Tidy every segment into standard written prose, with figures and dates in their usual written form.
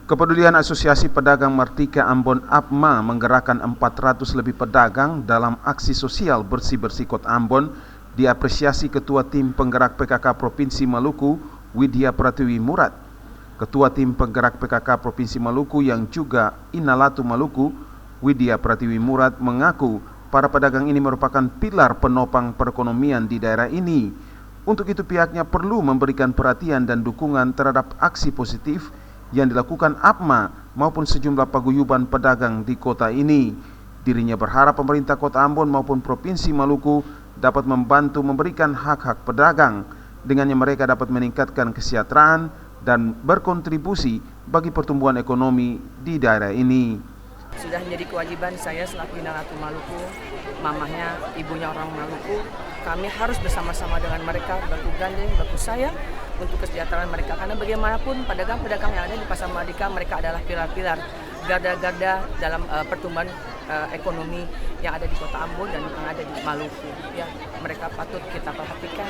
Kepedulian Asosiasi Pedagang Martika Ambon APMA menggerakkan 400 lebih pedagang dalam aksi sosial bersih-bersih Kota Ambon diapresiasi Ketua Tim Penggerak PKK Provinsi Maluku, Widya Pratiwi Murad. Ketua Tim Penggerak PKK Provinsi Maluku yang juga Inalatu Maluku, Widya Pratiwi Murad mengaku para pedagang ini merupakan pilar penopang perekonomian di daerah ini. Untuk itu pihaknya perlu memberikan perhatian dan dukungan terhadap aksi positif yang dilakukan APMA maupun sejumlah paguyuban pedagang di kota ini. Dirinya berharap pemerintah Kota Ambon maupun Provinsi Maluku dapat membantu memberikan hak-hak pedagang. Dengannya mereka dapat meningkatkan kesejahteraan dan berkontribusi bagi pertumbuhan ekonomi di daerah ini. Sudah menjadi kewajiban saya selaku Inalatu Maluku, mamahnya, ibunya orang Maluku. Kami harus bersama-sama dengan mereka, baku gandeng, baku sayang untuk kesejahteraan mereka. Karena bagaimanapun pedagang-pedagang yang ada di Pasar Martika, mereka adalah pilar-pilar, garda-garda dalam pertumbuhan ekonomi yang ada di Kota Ambon dan yang ada di Maluku. Ya, mereka patut kita perhatikan.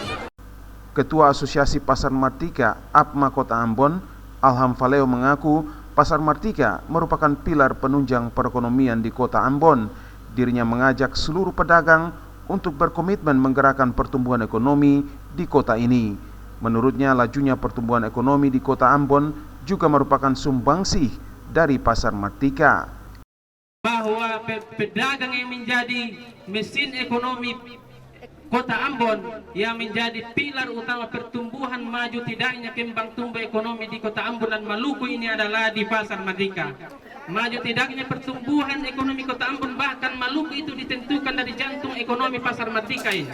Ketua Asosiasi Pasar Martika APMA Kota Ambon, Alham Faleo mengaku Pasar Martika merupakan pilar penunjang perekonomian di Kota Ambon. Dirinya mengajak seluruh pedagang untuk berkomitmen menggerakkan pertumbuhan ekonomi di kota ini. Menurutnya, lajunya pertumbuhan ekonomi di Kota Ambon juga merupakan sumbangsih dari Pasar Martika. Bahwa pedagang yang menjadi mesin ekonomi Kota Ambon yang menjadi pilar utama pertumbuhan maju tidaknya kembang tumbuh ekonomi di Kota Ambon dan Maluku ini adalah di Pasar Martika. Maju tidaknya pertumbuhan ekonomi Kota Ambon bahkan Maluku itu ditentukan dari jantung ekonomi Pasar Martika ini.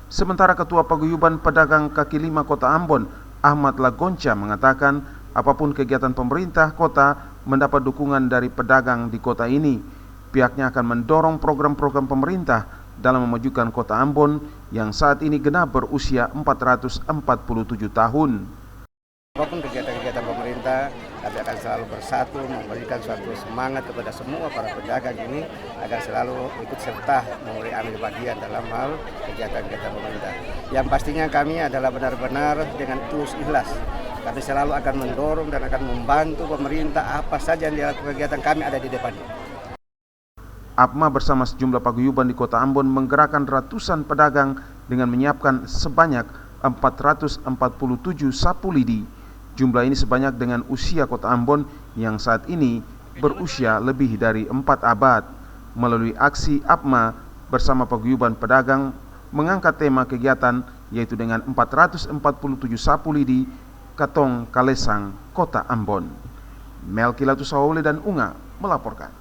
Sementara Ketua Paguyuban Pedagang Kaki Lima Kota Ambon, Ahmad Lagonca mengatakan apapun kegiatan pemerintah kota mendapat dukungan dari pedagang di kota ini. Pihaknya akan mendorong program-program pemerintah dalam memajukan Kota Ambon yang saat ini genap berusia 447 tahun. Apapun kegiatan-kegiatan pemerintah, kami akan selalu bersatu memberikan suatu semangat kepada semua para pedagang ini agar selalu ikut serta memberi ambil bagian dalam hal kegiatan-kegiatan pemerintah. Yang pastinya kami adalah benar-benar dengan tulus ikhlas. Kami selalu akan mendorong dan akan membantu pemerintah apa saja yang dilakukan kegiatan kami ada di depannya. APMA bersama sejumlah paguyuban di Kota Ambon menggerakkan ratusan pedagang dengan menyiapkan sebanyak 447 sapu lidi. Jumlah ini sebanyak dengan usia Kota Ambon yang saat ini berusia lebih dari 4 abad. Melalui aksi APMA bersama paguyuban pedagang mengangkat tema kegiatan yaitu dengan 447 sapu lidi Katong Kalesang Kota Ambon. Melki Latu Saule dan Unga melaporkan.